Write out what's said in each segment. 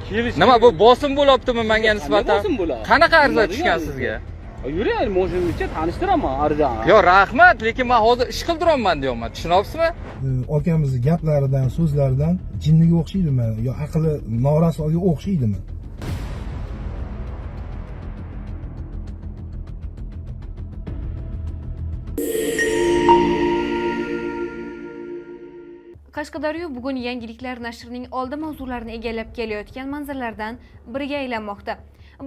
Nima bu bosim bo'lyaptimi menga nisbatan? Bosim bo'ladi. Qanaqa ariza tushgan sizga? Yuring, moshinamizcha tanishtiraman arizani. Yo, rahmat, lekin men hozir ish qildiryapman deyapman. Tushunyapsizmi? Akamizni gaplaridan, so'zlaridan jinniga o'xshaydimi yo aqli norasoga o'xshaydimi? Qashqadaryo bugun yangiliklar nashrining oldi mavzularini egallab kelayotgan manzillardan biriga aylanmoqda.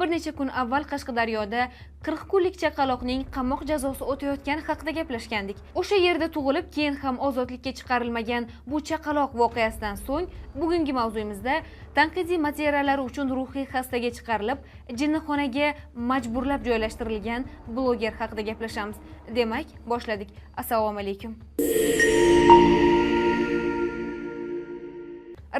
Bir necha kun avval Qashqadaryoda 40 kunlik chaqaloqning qamoq jazosi o'tayotgani haqida gaplashgandik. O'sha yerda tug'ilib, keyin ham ozodlikka chiqarilmagan bu chaqaloq voqeasidan so'ng bugungi mavzuyimizda tanqidiy materiallari uchun ruhiy xastaga chiqarilib, jinnixonaga majburlab joylashtirilgan bloger haqida gaplashamiz. Demak, boshladik. Assalomu alaykum.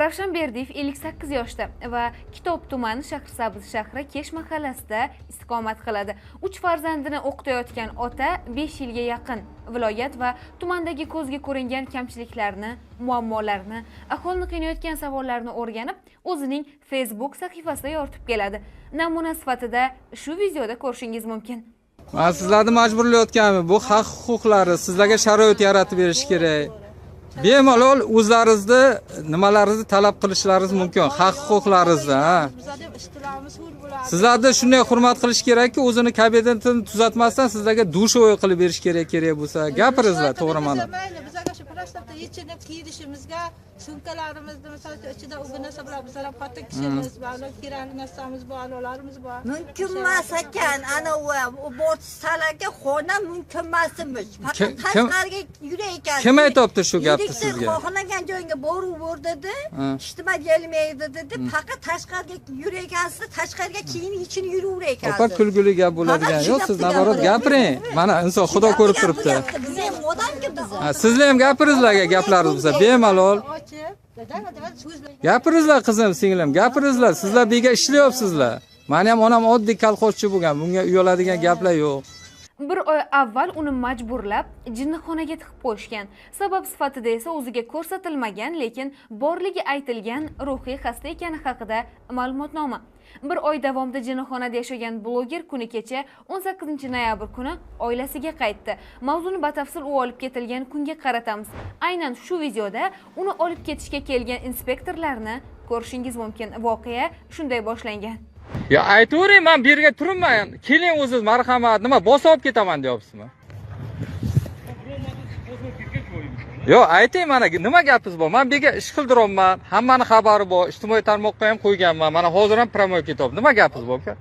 Ravshan Berdiyev 58 yoshda va Kitob tumani Shahrisabz shahri Kesh mahallasida istiqomat qiladi. 3 farzandini o'qitayotgan ota 5 yilga yaqin viloyat va tumandagi ko'zga ko'ringan kamchiliklarni, muammolarni, aholini qiynayotgan savollarni o'rganib, o'zining Facebook sahifasida yoritib keladi. Namuna sifatida shu videoda ko'rishingiz mumkin. Men sizlarni majburlayotganmi? Bu haq huquqlari, sizlarga sharoit yaratib berish kerak. Bemalol o'zlaringizni nimalaringizni talab qilishlaringiz mumkin, haq huquqlaringizni. Sizlarni shunday hurmat qilish kerakki, o'zini kabinetini tuzatmasdan sizlarga dushovoy qilib berish kerak bo'lsa, gapiringizlar, to'g'ri mana. Bizga shu plastikda yechinib kiyishimizga, sumkalarimizni misol ichida u narsa bilan bizlar patta kishimiz, ba'zi kerakli narsamiz bor, alolarimiz bor. Mumkin emas ekan, ana u bort salaga xona mumkin emasmish. Faqat tashqariga yurar ekan. Kim aytibdi shu gapni sizga? Xohlagan joyga borib dedi, ishtima kelmaydi dedi. Faqat tashqariga yurar ekansiz, tashqariga keyin ichini yuraver ekansiz. Opa kulguli gap bo'ladigan. Yo'q, siz nazorat gapiring. Mana inson Xudo ko'rib turibdi. Biz ham odamki biz. Sizlar ham gapiringizlarga gaplaringiz bo'lsa, bemalol. Gapiringizlar qizim, singlim, gapiringizlar. Sizlar bega ishlayapsizlar. Meni ham onam oddiy kolxozchi bo'lgan. Bunga uyaladigan gaplar yo'q. Bir oy avval uni majburlab jinnixonaga tiqib qo'yishgan. Sabab sifatida esa o'ziga ko'rsatilmagan, lekin borligi aytilgan ruhiy xasta ekani haqida ma'lumotnoma. Bir oy davomida jinnixonada yashagan bloger kuni kecha 18 noyabr kuni oilasiga qaytdi. Mavzuni batafsil u olib ketilgan kunga qaratamiz. Aynan shu videoda uni olib ketishga kelgan inspektorlarni ko'rishingiz mumkin. Voqea shunday boshlangan. Ya aytavering, men bu yerga turibman. Keling o'zingiz marhamat, nima bosib olib ketaman deyapsizmi? Yo, ayting mana nima gapingiz bor? Men bu yerga ish qildiryapman. Hammani xabari bor. Ijtimoiy tarmoqqa ham qo'yganman. Mana hozir ham promoy ketyapti. Nima gapingiz bor aka?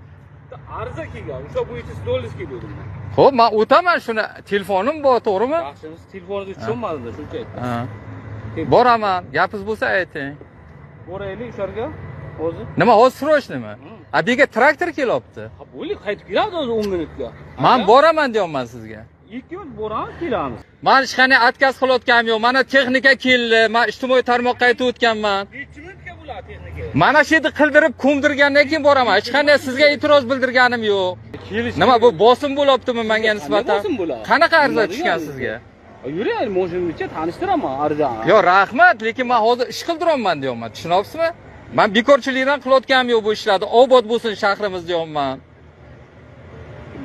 Ariza kelgan. O'sha bo'yicha stolingiz keldim. Xo'p, men o'taman shuni. Telefonim bor, to'g'rimi? Yaxshi, telefoningizni tushunmadim, shuncha aytdim. Ha. Boraman. Gapingiz bo'lsa ayting. Boraylik o'sharga. Hozir. Nima hozir srochmi? A bu yerga traktor kelyapti. Ha, bo'li, qaytib keladi o'zi 10 minutga. Men boraman deyapman sizga. 2 kun boramiz, kelamiz. Men hech qanday отказ qilayotganim yo'q. Mana texnika keldi. Men ijtimoiy tarmoqqa aytib o'tganman. Necha minutga bo'ladi texnika? Mana shu yerda qildirib, ko'mdirgandan keyin boraman. Hech qanday sizga e'tiroz bildirganim yo'q. Nima bu bosim bo'lyaptimi menga nisbatan? Bosim bo'ladi. Qanaqa ariza tushgan sizga? Yuring, moshinamizcha tanishtiraman arizani. Yo, rahmat, lekin men hozir ish qildiryapman deyapman. Tushunyapsizmi? Men bekorchilikdan qilayotganim yo'q bu ishlarni. Obod bo'lsin shahrimiz deyapman.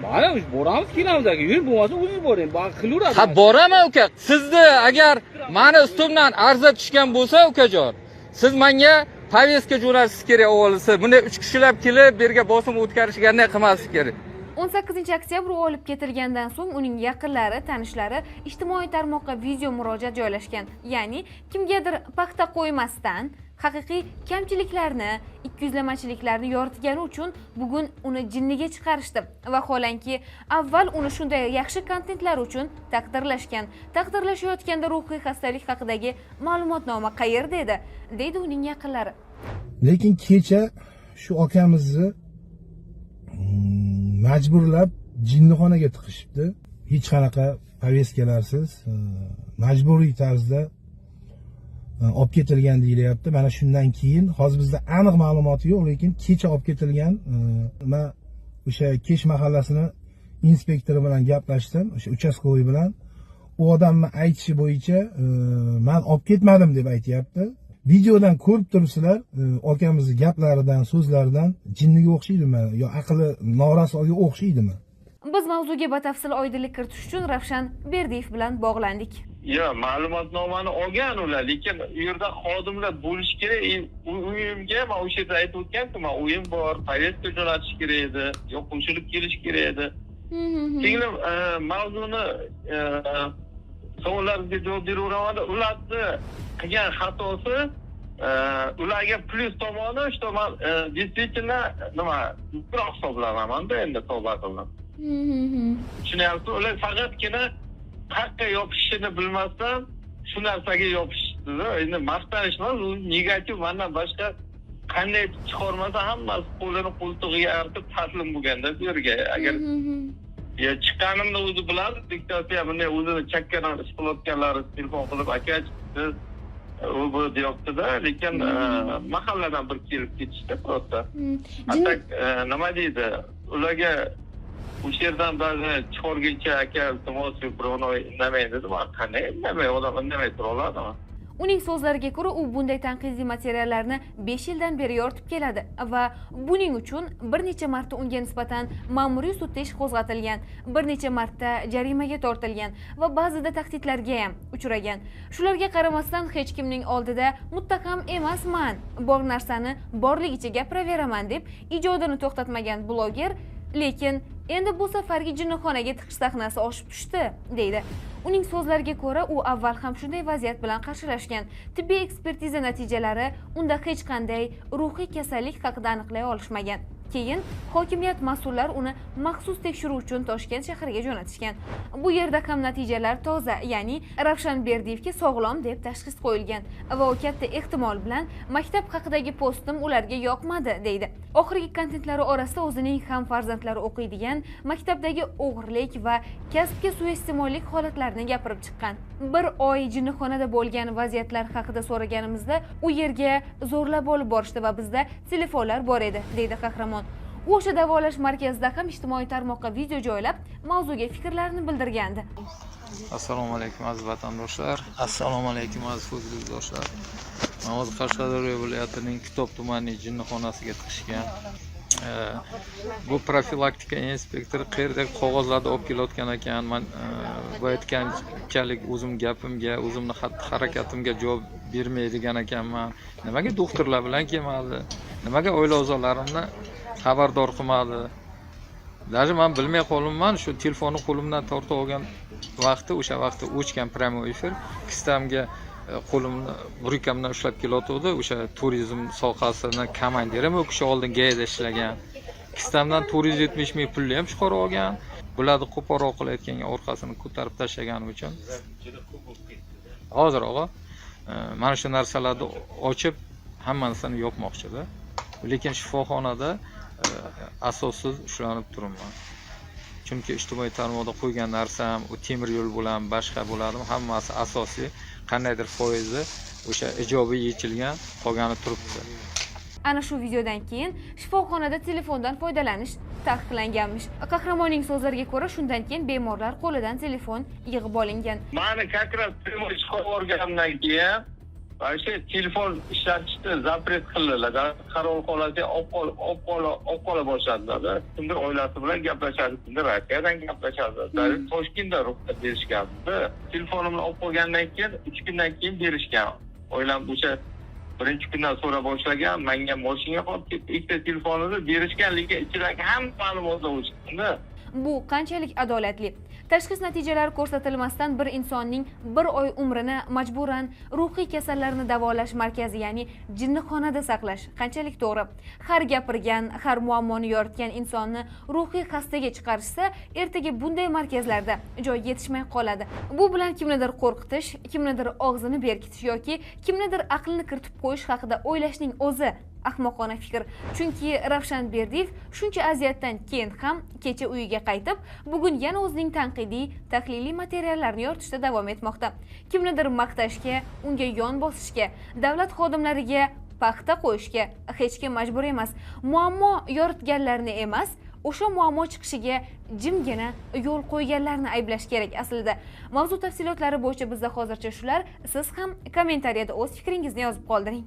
Mana boramiz, kelamiz aka. Yuring, bo'lmasa o'zingiz boring. Baq qilaveradi. Ha, boraman uka. Sizni agar meni ustimdan ariza tushgan bo'lsa, ukajon, siz menga повестка jo'natishingiz kerak o'g'lisi. Bunday 3 kishilab kelib, bu yerga bosim o'tkazishganday qilmaslik kerak. 18 oktyabr olib ketilgandan so'ng uning yaqinlari, tanishlari ijtimoiy tarmoqqa video murojaat joylashgan. Ya'ni kimgadir paxta qo'ymasdan haqiqiy kamchiliklarni, ikkiyuzlamachiliklarni yoritgani uchun bugun uni jinniga chiqarishdi. Vaholanki, avval uni shunday yaxshi kontentlar uchun taqdirlashgan. Taqdirlashayotganda ruhiy xastalik haqidagi ma'lumotnoma qayerda edi? Deydi uning yaqinlari. Lekin kecha shu akamizni majburlab jinnixonaga tiqishibdi. Hech qanaqa повесткаlarsiz, majburiy tarzda olib ketilgan deyilyapti. Mana shundan keyin hozir bizda aniq ma'lumoti yo'q, lekin kecha olib ketilgan. Men o'sha Kesh mahallasini inspektori bilan gaplashdim, o'sha uchastkovoy bilan. U odamning aytishi bo'yicha men olib ketmadim deb aytayapti. videodan ko'rib turibsizlar, akamizni gaplaridan, so'zlaridan jinniga o'xshaydimi yo aqli norasoga o'xshaydimi? Biz mavzuga batafsil oydinlik kiritish uchun Ravshan Berdiyev bilan bog'landik. Yo, ma'lumotnomani olgan ular, lekin u yerda xodimlar bo'lishi kerak. Uyimga men o'sha yerda aytib o'tganman, men uyim bor, poyezdka jo'natish kerak edi, yo qo'shilib kelish kerak edi. Singlim mavzuni savollarga javob beraveraman. Ularni qilgan xatosi ularga plyus tomoni, что men действительно nima hisoblayman-da endi tavba qildim. Tushunyapsiz? Ular faqatgina haqqa yopishishini bilmasdan shu narsaga yopishdi. Endi maqtanish emas, u negativ, mandan boshqa qanday chiqarmasa hammasi qo'lini qo'ltig'iga artib taslim bo'lganda bu yerga. Agar chiqqanimni o'zi biladi, diktatsiya bunday o'zini chakkadan ish qilayotganlari telefon qilib aka chiqdi, u bu deyapti-da, lekin mahalladan bir kelib ketishdi просто. Hatta nima deydi, ularga o'sha yerdan ba'zi chiqarguncha aka iltimos birovni indamaydi dedim. Qanday indamay, odam indamay tura oladimi? Uning so'zlariga ko'ra, u bunday tanqidiy materiallarni 5 yildan beri yoritib keladi va buning uchun bir necha marta unga nisbatan ma'muriy sudda ish qo'zg'atilgan, bir necha marta jarimaga tortilgan va ba'zida tahdidlarga ham uchragan. Shularga qaramasdan hech kimning oldida muttaham emasman, bor narsani borligicha gapiraveraman deb ijodini to'xtatmagan bloger, lekin endi bu safargi jinnixonaga tiqish sahnasi oshib tushdi, deydi. Uning so'zlariga ko'ra, u avval ham shunday vaziyat bilan qarshilashgan. Tibbiy ekspertiza natijalari unda hech qanday ruhiy kasallik haqida aniqlay olishmagan. Keyin hokimiyat mas'ullar uni maxsus tekshiruv uchun Toshkent shahriga jo'natishgan. Bu yerda ham natijalar toza, ya'ni Ravshan Berdiyevga sog'lom deb tashxis qo'yilgan va u katta ehtimol bilan maktab haqidagi postim ularga yoqmadi, deydi. Oxirgi kontentlari orasida o'zining ham farzandlari o'qiydigan maktabdagi o'g'irlik va kasbga suiiste'mollik holatlarini gapirib chiqqan. Bir oy jinnixonada bo'lgan vaziyatlar haqida so'raganimizda, u yerga zo'rlab olib borishdi va bizda telefonlar bor edi, deydi qahramon. U o'sha davolash markazida ham ijtimoiy tarmoqqa video joylab, mavzuga fikrlarini bildirgandi. Assalomu alaykum aziz vatandoshlar. Assalomu alaykum aziz futbolchilar. Men hozir Qashqadaryo viloyatining Kitob tumanining jinnixonasiga chiqishgan. Bu profilaktika inspektori qayerdagi qog'ozlarni olib kelayotgan ekan. Men bu aytganchalik o'zim gapimga, o'zimni xatti-harakatimga javob bermaydigan ekanman. Nimaga doktorlar bilan kelmadi? Nimaga oila a'zolarimni xabardor qilmadi? Даже men bilmay qolibman, shu telefonni qo'limdan tortib olgan vaqti, o'sha vaqtda o'chgan prямой efir, kistamga qo'limni rukamdan ushlab kelayotdi. O'sha turizm sohasidan komandirim u kishi oldin GAIda ishlagan. Kistamdan 470 ming pulni ham chiqarib olgan. Bularni qo'poroq qilayotganga orqasini ko'tarib tashlaganim uchun hozir og'a mana shu narsalarni ochib hammasini yopmoqchida. Lekin shifoxonada asossiz ushlanib turibman. Chunki ijtimoiy tarmoqda qo'ygan narsam, u temir yo'l bilan boshqa bo'ladimi, hammasi asosiy qandaydir foizi o'sha ijobiy yechilgan, qolgani turibdi. Ana shu videodan keyin shifoxonada telefondan foydalanish taqiqlanganmish. Qahramonning so'zlariga ko'ra, shundan keyin bemorlar qo'lidan telefon yig'ib olingan. Mani как раз primoy chiqarib olganimdan keyin o'sha telefon ishlatishni zapret qildilar. Qaror holati olib qola boshladilar. Kimdir oilasi bilan gaplashadi, kimdir Rossiyadan gaplashadi. Toshkentda ruxsat berishgandi. Telefonimni olib qolgandan keyin 3 kundan keyin berishgan. Oilam o'sha birinchi kundan so'ra boshlagan, menga mashina olib ketib, ikkita telefonni berishgan, lekin ichidagi hamma ma'lumotlar o'chgandi. Bu qanchalik adolatli? Tashxis natijalari ko'rsatilmasdan bir insonning bir oy umrini majburan ruhiy kasallarni davolash markazi, ya'ni jinnixonada saqlash qanchalik to'g'ri? Har gapirgan, har muammoni yoritgan insonni ruhiy xastaga chiqarishsa, ertaga bunday markazlarda joy yetishmay qoladi. Bu bilan kimnidir qo'rqitish, kimnidir og'zini berkitish yoki kimnidir aqlini kiritib qo'yish haqida o'ylashning o'zi ahmoqona fikr. Chunki Ravshan Berdiyev shuncha aziyatdan keyin ham kecha uyiga qaytib, bugun yana o'zining tanqidiy, tahliliy materiallarini yoritishda davom etmoqda. Kimnidir maqtashga, unga yon bosishga, davlat xodimlariga paxta qo'yishga hech kim majbur emas. Muammo yoritganlarni emas, o'sha muammo chiqishiga jimgina yo'l qo'yganlarni ayblash kerak aslida. Mavzu tafsilotlari bo'yicha bizda hozircha shular. Siz ham kommentariyada o'z fikringizni yozib qoldiring.